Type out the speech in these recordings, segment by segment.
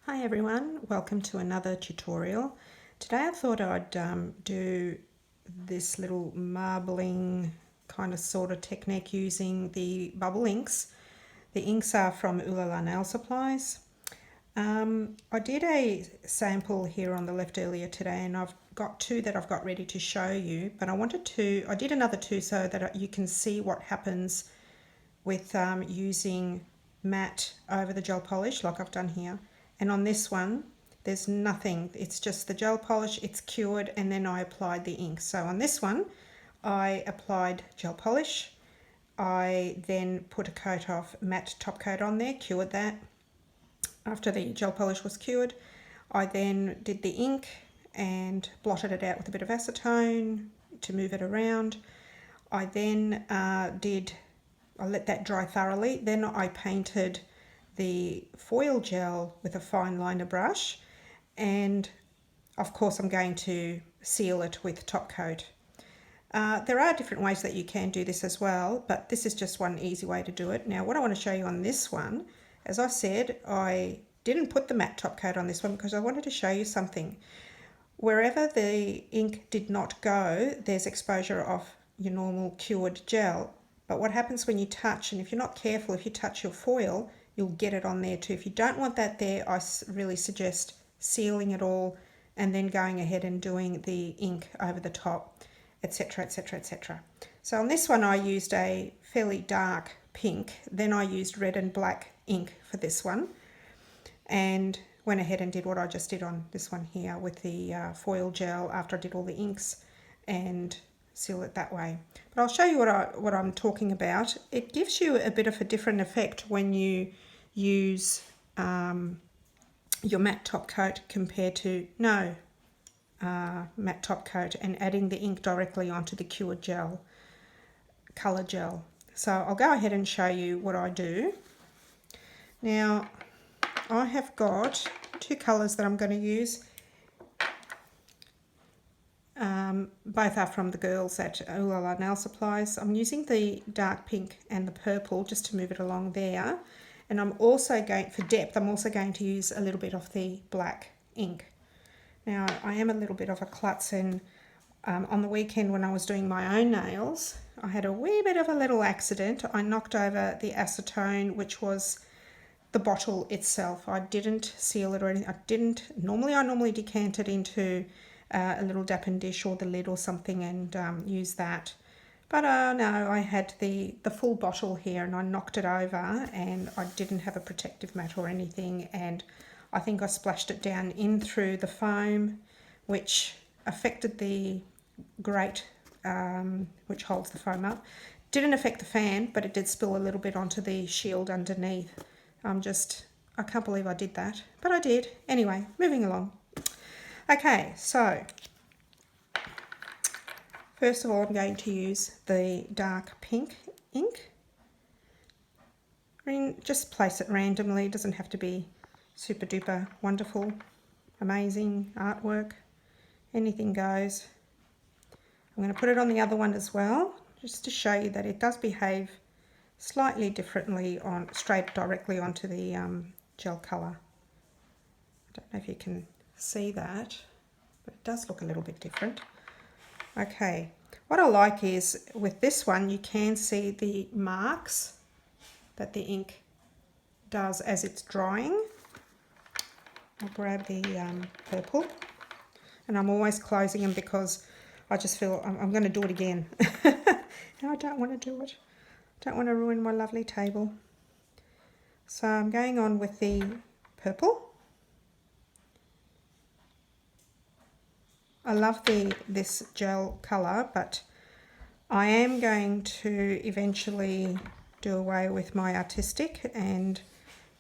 Hi everyone, welcome to another tutorial. Today I thought I'd do this little marbling kind of sort of technique using the bubble inks. The inks are from Ooh La La Nail Supplies. I did a sample here on the left earlier today and I've got two that I've got ready to show you, but I did another two so that you can see what happens with using matte over the gel polish like I've done here. And on this one, there's nothing. It's just the gel polish, it's cured, and then I applied the ink. So on this one, I applied gel polish. I then put a coat of matte top coat on there, cured that. After the gel polish was cured, I then did the ink and blotted it out with a bit of acetone to move it around. I then I let that dry thoroughly. Then I painted the foil gel with a fine liner brush, and of course I'm going to seal it with top coat. There are different ways that you can do this as well, but this is just one easy way to do it. Now what I want to show you on this one, as I said, I didn't put the matte top coat on this one because I wanted to show you something. Wherever the ink did not go, there's exposure of your normal cured gel. But what happens when you touch, and if you're not careful, if you touch your foil, you'll get it on there too. If you don't want that there, I really suggest sealing it all and then going ahead and doing the ink over the top, etc, etc, etc. So on this one I used a fairly dark pink, then I used red and black ink for this one, and went ahead and did what I just did on this one here with the foil gel after I did all the inks and seal it that way. But I'll show you what I'm talking about. It gives you a bit of a different effect when you use your matte top coat compared to no matte top coat and adding the ink directly onto the cured gel, colour gel. So I'll go ahead and show you what I do. Now I have got two colours that I'm going to use. Both are from the girls at Ooh La La Nail Supplies. I'm using the dark pink and the purple just to move it along there. And I'm also going, for depth, I'm also going to use a little bit of the black ink. Now, I am a little bit of a klutz, and on the weekend when I was doing my own nails, I had a wee bit of a little accident. I knocked over the acetone, which was the bottle itself. I didn't seal it or anything. I normally decant it into a little dappen dish or the lid or something and use that. But no, I had the full bottle here and I knocked it over and I didn't have a protective mat or anything, and I think I splashed it down in through the foam, which affected the grate which holds the foam up. Didn't affect the fan, but it did spill a little bit onto the shield underneath. I can't believe I did that, but I did. Anyway, moving along. Okay, so first of all I'm going to use the dark pink ink. I mean, just place it randomly, it doesn't have to be super duper wonderful, amazing artwork. Anything goes. I'm going to put it on the other one as well, just to show you that it does behave slightly differently on directly onto the gel colour. I don't know if you can see that, but it does look a little bit different. Okay, what I like is with this one you can see the marks that the ink does as it's drying. I'll grab the purple, and I'm always closing them because I just feel I'm going to do it again. And I don't want to do it. Don't want to ruin my lovely table. So I'm going on with the purple. I love this gel colour, but I am going to eventually do away with my artistic and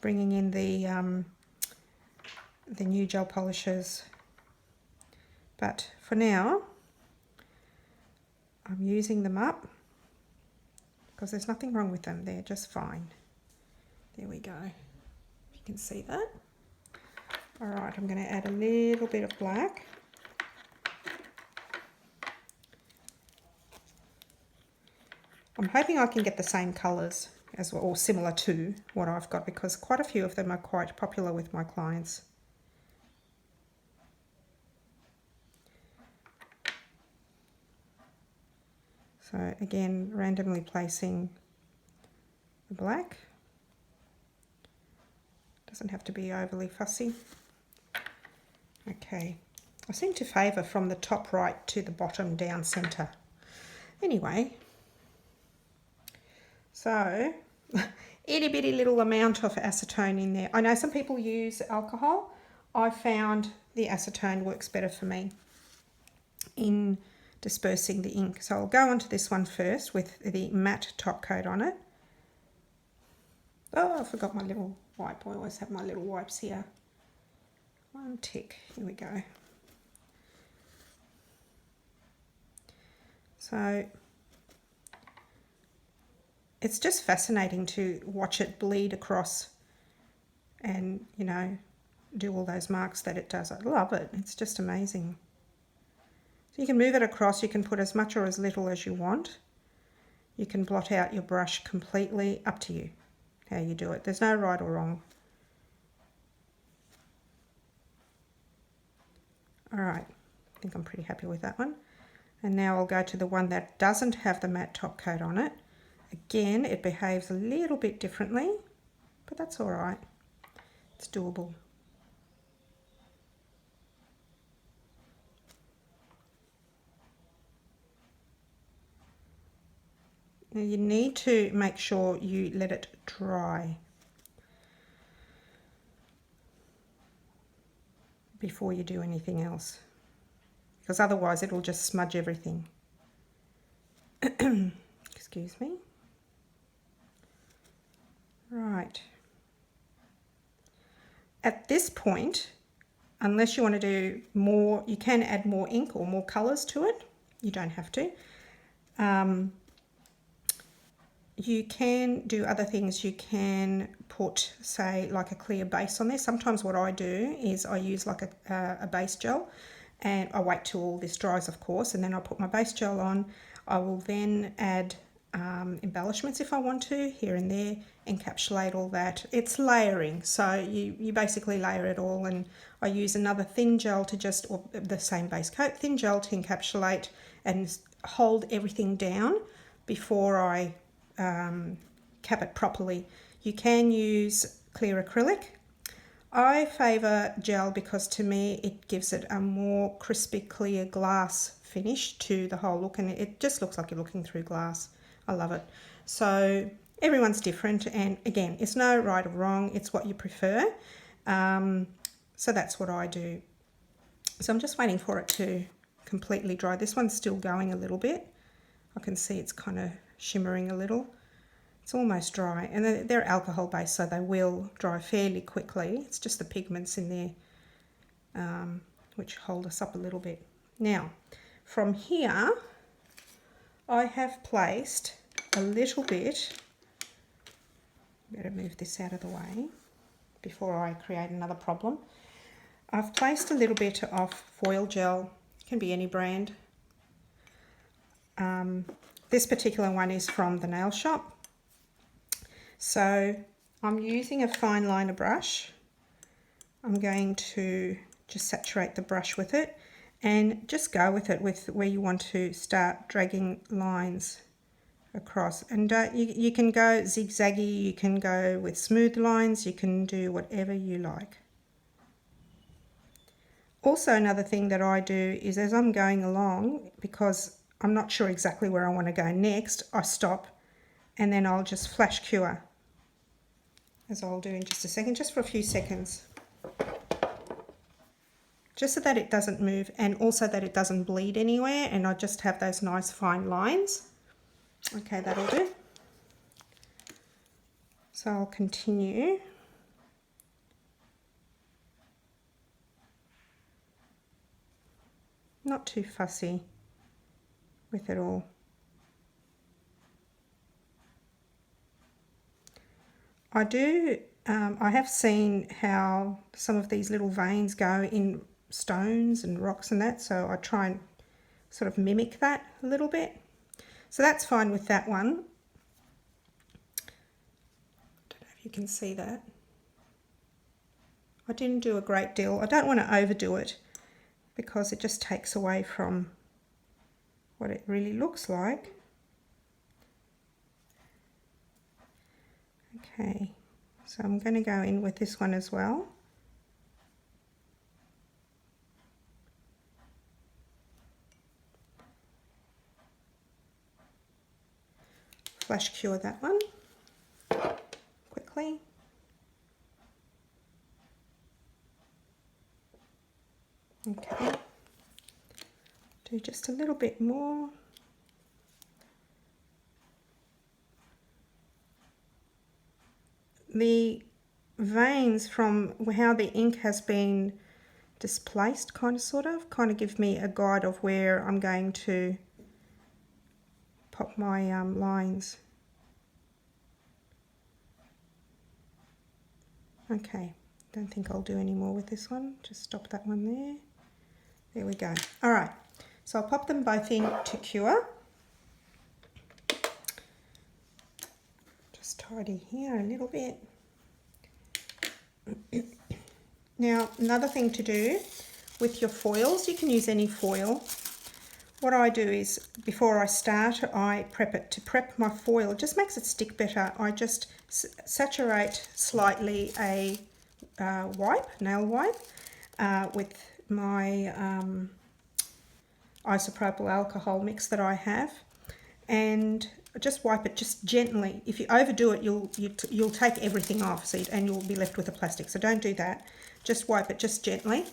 bringing in the new gel polishes. But for now, I'm using them up because there's nothing wrong with them. They're just fine. There we go. You can see that. All right, I'm going to add a little bit of black. I'm hoping I can get the same colours as well, or similar to what I've got, because quite a few of them are quite popular with my clients. So again, randomly placing the black. Doesn't have to be overly fussy. Okay, I seem to favour from the top right to the bottom down centre. Anyway, so itty bitty little amount of acetone in there. I know some people use alcohol. I found the acetone works better for me in dispersing the ink. So I'll go onto this one first with the matte top coat on it. Oh, I forgot my little wipe. I always have my little wipes here. One tick, here we go. So it's just fascinating to watch it bleed across and, you know, do all those marks that it does. I love it. It's just amazing. So you can move it across. You can put as much or as little as you want. You can blot out your brush completely. Up to you how you do it. There's no right or wrong. All right, I think I'm pretty happy with that one. And now I'll go to the one that doesn't have the matte top coat on it. Again, it behaves a little bit differently, but that's all right. It's doable. Now you need to make sure you let it dry before you do anything else, because otherwise it'll just smudge everything. Excuse me. Right. At this point, unless you want to do more, you can add more ink or more colours to it. You don't have to. You can do other things. You can put, say, like a clear base on there. Sometimes what I do is I use like a base gel, and I wait till all this dries, of course, and then I put my base gel on. I will then add embellishments if I want to, here and there, encapsulate all that. It's layering, so you basically layer it all, and I use another thin gel to just, or the same base coat, thin gel to encapsulate and hold everything down before I cap it properly. You can use clear acrylic. I favour gel because to me it gives it a more crispy clear glass finish to the whole look, and it just looks like you're looking through glass. I love it. So everyone's different, and again, it's no right or wrong, it's what you prefer. So that's what I do. So I'm just waiting for it to completely dry. This one's still going a little bit. I can see it's kind of shimmering a little. It's almost dry, and they're alcohol based, so they will dry fairly quickly. It's just the pigments in there which hold us up a little bit. Now from here I have placed a little bit, better move this out of the way before I create another problem. I've placed a little bit of foil gel, it can be any brand. This particular one is from the nail shop. So I'm using a fine liner brush. I'm going to just saturate the brush with it and just go with it with where you want to start dragging lines across. And you can go zigzaggy, you can go with smooth lines, you can do whatever you like. Also, another thing that I do is as I'm going along, because I'm not sure exactly where I want to go next, I stop and then I'll just flash cure, as I'll do in just a second, just for a few seconds. Just so that it doesn't move, and also that it doesn't bleed anywhere, and I just have those nice fine lines. Okay, that'll do. So I'll continue. Not too fussy with it all. I have seen how some of these little veins go in stones and rocks and that, so I try and sort of mimic that a little bit. So that's fine with that one. Don't know if you can see that. I didn't do a great deal. I don't want to overdo it because it just takes away from what it really looks like. Okay, so I'm going to go in with this one as well. Flash cure that one quickly. Okay, do just a little bit more. The veins from how the ink has been displaced kind of give me a guide of where I'm going to pop my lines. Okay, don't think I'll do any more with this one. Just stop that one there. There we go. All right, so I'll pop them both in to cure. Just tidy here a little bit. Now, another thing to do with your foils, you can use any foil. What I do is, before I start, I prep it. To prep my foil, it just makes it stick better. I just saturate slightly a nail wipe, with my isopropyl alcohol mix that I have, and just wipe it just gently. If you overdo it, you'll take everything off, and you'll be left with the plastic. So don't do that. Just wipe it just gently.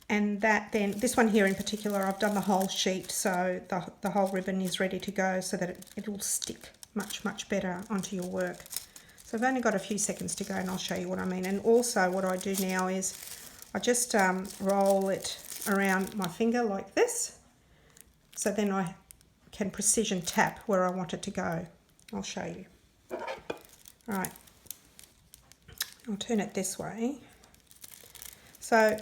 And that then, this one here in particular, I've done the whole sheet, so the whole ribbon is ready to go, so that it will stick much, much better onto your work. So I've only got a few seconds to go, and I'll show you what I mean. And also what I do now is I just roll it around my finger like this, so then I can precision tap where I want it to go. I'll show you. All right, I'll turn it this way. So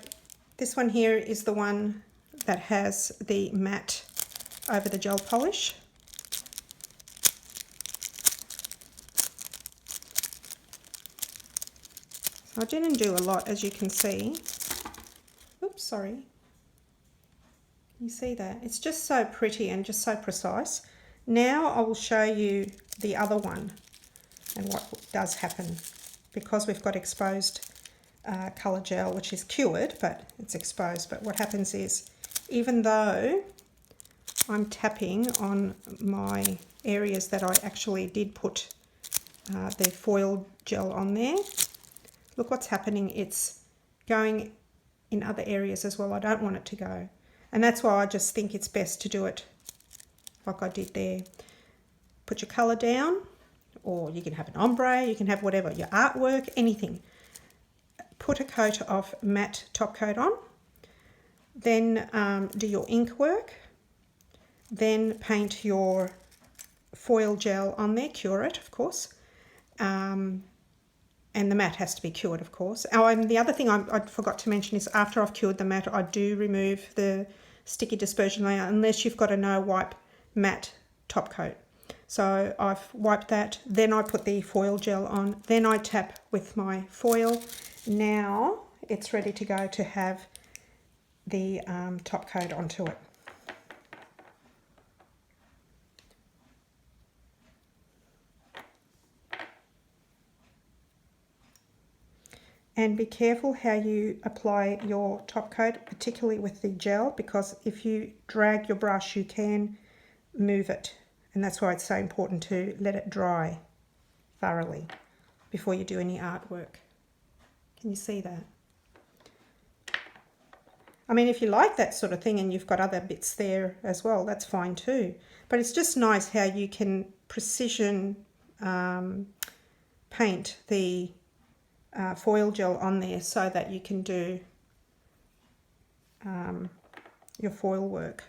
this one here is the one that has the matte over the gel polish. So I didn't do a lot, as you can see. Oops, sorry. You see that? It's just so pretty and just so precise. Now I will show you the other one and what does happen, because we've got exposed colour gel, which is cured, but it's exposed. But what happens is, even though I'm tapping on my areas that I actually did put the foil gel on there, look what's happening. It's going in other areas as well. I don't want it to go. And that's why I just think it's best to do it like I did there. Put your colour down, or you can have an ombre, you can have whatever, your artwork, anything. Put a coat of matte top coat on, then do your ink work, then paint your foil gel on there, cure it, of course, and the matte has to be cured, of course. Oh, and the other thing I forgot to mention is, after I've cured the matte, I do remove the sticky dispersion layer, unless you've got a no wipe matte top coat. So I've wiped that, then I put the foil gel on, then I tap with my foil. Now it's ready to go to have the top coat onto it. And be careful how you apply your top coat, particularly with the gel, because if you drag your brush, you can move it. And that's why it's so important to let it dry thoroughly before you do any artwork. Can you see that? I mean, if you like that sort of thing and you've got other bits there as well, that's fine too. But it's just nice how you can precision paint the foil gel on there, so that you can do your foil work.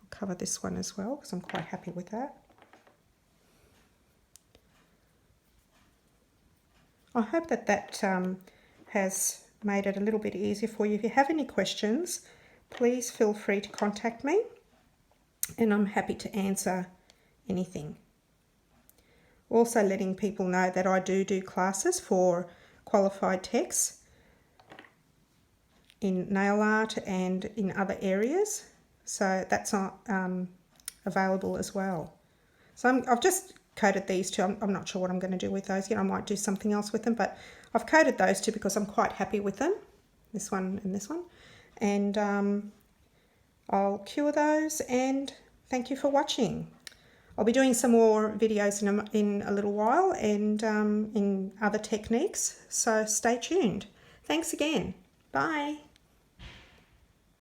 I'll cover this one as well, because I'm quite happy with that. I hope that has made it a little bit easier for you. If you have any questions, please feel free to contact me, and I'm happy to answer anything. Also letting people know that I do classes for qualified techs in nail art and in other areas, so that's available as well. So I've just coated these two. I'm not sure what I'm going to do with those yet. I might do something else with them, but I've coated those two because I'm quite happy with them, this one and this one. And I'll cure those, and thank you for watching. I'll be doing some more videos in a little while, and in other techniques, so stay tuned. Thanks again. Bye.